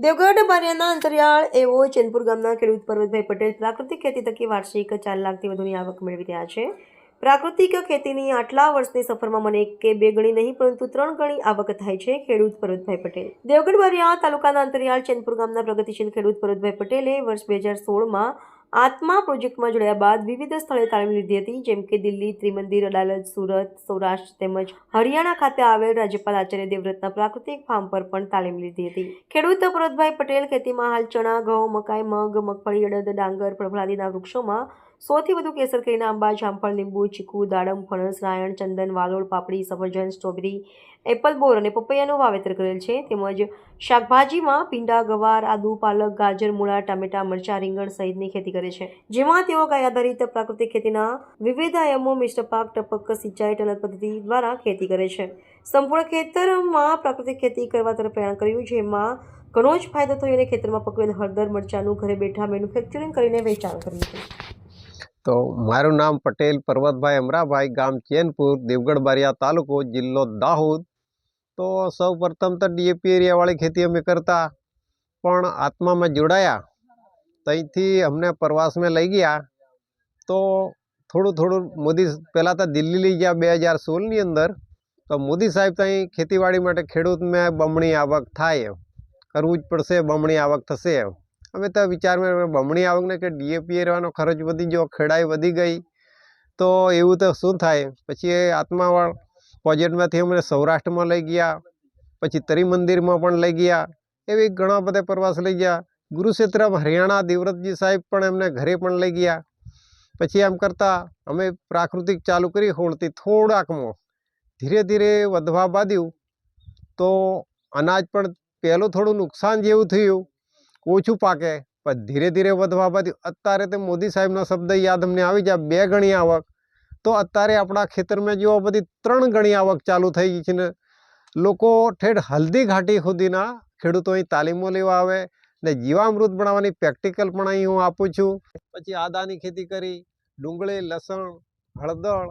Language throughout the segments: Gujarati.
દેવગઢ બારિયાના અંતરિયાળ એવો ચેનપુર ગામના ખેડૂત પરબતભાઈ પટેલ પ્રાકૃતિક ખેતી થકી વાર્ષિક 4 લાખથી વધુની આવક મેળવી રહ્યા છે। પ્રાકૃતિક ખેતીની આટલા વર્ષની સફરમાં મને એક કે બે ગણી નહીં પરંતુ 3 ગણી આવક થાય છે। ખેડૂત પરબતભાઈ પટેલ દેવગઢ બારિયા તાલુકાના અંતરિયાળ ચેનપુર ગામના પ્રગતિશીલ ખેડૂત પરબતભાઈ પટેલે વર્ષ 2016માં આત્મા પ્રોજેક્ટમાં જોડાયા બાદ વિવિધ સ્થળે તાલીમ લીધી હતી, જેમ કે દિલ્હી, ત્રિમંદિર, અડાલજ, સુરત, સૌરાષ્ટ્ર તેમજ હરિયાણા ખાતે આવેલ રાજ્યપાલ આચાર્ય દેવવ્રતના પ્રાકૃતિક ફાર્મ પર પણ તાલીમ લીધી હતી। ખેડૂત પરબતભાઈ પટેલ ખેતીમાં હાલ ચણા, ઘઉં, મકાઈ, મગ, મગફળી, અડદ, ડાંગર, ફળફળાદીના વૃક્ષોમાં 100થી વધુ કેસર કેરીના આંબા, જામફળ, લીંબુ, ચીકુ, દાડમ, ફણસ, રાયણ, ચંદન, વાલોળ, પાપડી, સફરજન, સ્ટ્રોબેરી, એપલ, બોર અને પપૈયાનું વાવેતર કરેલ છે। તેમજ શાકભાજીમાં ભીંડા, ગવાર, આદુ, પાલક, ગાજર, મૂળા, ટામેટા, મરચાં, રીંગણ સહિતની ખેતી કરે છે, જેમાં તેઓ ગાય આધારિત પ્રાકૃતિક ખેતીના વિવિધ આયામો, મિશ્ર પાક, ટપક સિંચાઈ, ટનલ પદ્ધતિ દ્વારા ખેતી કરે છે। સંપૂર્ણ ખેતરમાં પ્રાકૃતિક ખેતી કરવા તરફ પ્રયાણ કર્યું, જેમાં ઘણો જ ફાયદો થયો અને ખેતરમાં પકવેલ હળદર, મરચાંનું ઘરે બેઠા મેન્યુફેક્ચરિંગ કરીને વેચાણ કર્યું હતું। તો મારું નામ પટેલ પરબતભાઈ અમરાભાઈ, ગામ ચેનપુર, દેવગઢ બારિયા તાલુકો, જિલ્લો દાહોદ। તો સૌ પ્રથમ તો ડીએપી એરિયાવાળી ખેતી અમે કરતા, પણ આત્મામાં જોડાયા ત્યાંથી અમને પ્રવાસમાં લઈ ગયા। તો થોડું મોદી પહેલાં તો દિલ્હી લઈ ગયા 2016ની અંદર। તો મોદી સાહેબ ત્યાં ખેતીવાડી માટે ખેડૂતમાં બમણી આવક થાય, કરવું જ પડશે, બમણી આવક થશે। અમે તો વિચારમાં બમણી આવકને કે ડીએપી એરવાનો ખર્ચ વધી ગયો, ખેડાઈ વધી ગઈ, તો એવું તો શું થાય। પછી એ આત્માવાળ પ્રોજેક્ટમાંથી અમને સૌરાષ્ટ્રમાં લઈ ગયા, પછી ત્રિમંદિરમાં પણ લઈ ગયા, એવી ઘણા બધા પ્રવાસ લઈ ગયા। ગુરુક્ષેત્રમાં હરિયાણા દેવવ્રતજી સાહેબ પણ એમને ઘરે પણ લઈ ગયા। પછી એમ કરતાં અમે પ્રાકૃતિક ચાલુ કરી હોળથી થોડાકમાં ધીરે ધીરે વધવા બાંધ્યું। તો અનાજ પણ પહેલું થોડું નુકસાન જેવું થયું, ઓછું પાકે, પણ ધીરે ધીરે વધવા બાંધ્યું। અત્યારે તો મોદી સાહેબનો શબ્દ યાદ અમને આવી જાય, 2 ગણી આવક। તો અત્યારે આપણા ખેતરમાં જો બધી 3 ગણી આવક ચાલુ થઈ ગઈ છે ને લોકો ઠેઠ હલ્દી ઘાટી સુધીના ખેડૂતો અહીં તાલીમો લેવા આવે ને જીવામૃત બનાવવાની પ્રેક્ટિકલ પણ અહીં હું આપું છું। પછી આદાની ખેતી કરી, ડુંગળી, લસણ, હળદર,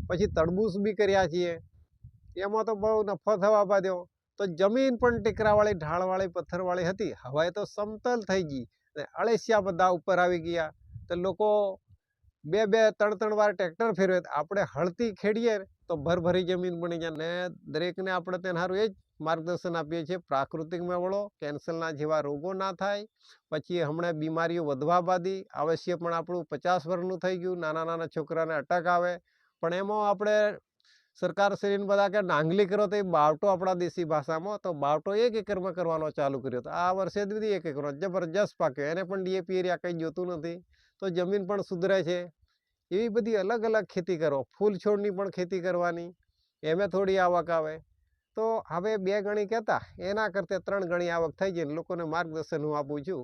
પછી તરબૂચ બી કર્યા છીએ। એમાં તો બહુ નફો થવા બાંધ્યો। તો જમીન પણ ટેકરાવાળી, ઢાળવાળી, પથ્થરવાળી હતી, હવે તો સમતલ થઈ ગઈ ને અળસિયા બધા ઉપર આવી ગયા। તો લોકો 2-3 વાર ટ્રેક્ટર ફેરવે, આપણે હળથી ખેડીએ તો ભરભરી જમીન બની જાય। ને દરેકને આપણે તેને સારું એ જ માર્ગદર્શન આપીએ છીએ, પ્રાકૃતિકમાં વળો, કેન્સરના જેવા રોગો ના થાય। પછી હમણાં બીમારીઓ વધવા બાંધી, અવશ્ય પણ આપણું 50 વર્ષનું થઈ ગયું, નાના છોકરાને અટક આવે, પણ એમાં આપણે સરકાર શ્રીને બધા કે નાંગલી કરો તો એ બાવટો આપણા દેશી ભાષામાં, તો બાવટો 1 એકરમાં કરવાનો ચાલુ કર્યો। તો આ વર્ષે જ બધી 1 એકરમાં જબરજસ્ત પાક્યો, એને પણ ડીએપી એરિયા કંઈ જોતું નથી, તો જમીન પણ સુધરે છે। એવી બધી અલગ અલગ ખેતી કરો, ફૂલ છોડની પણ ખેતી કરવાની, એમાં થોડી આવક આવે। તો હવે 2 ગણી કહેતા એના કરતાં 3 ગણી આવક થઈ જાય, લોકોને માર્ગદર્શન હું આપું છું।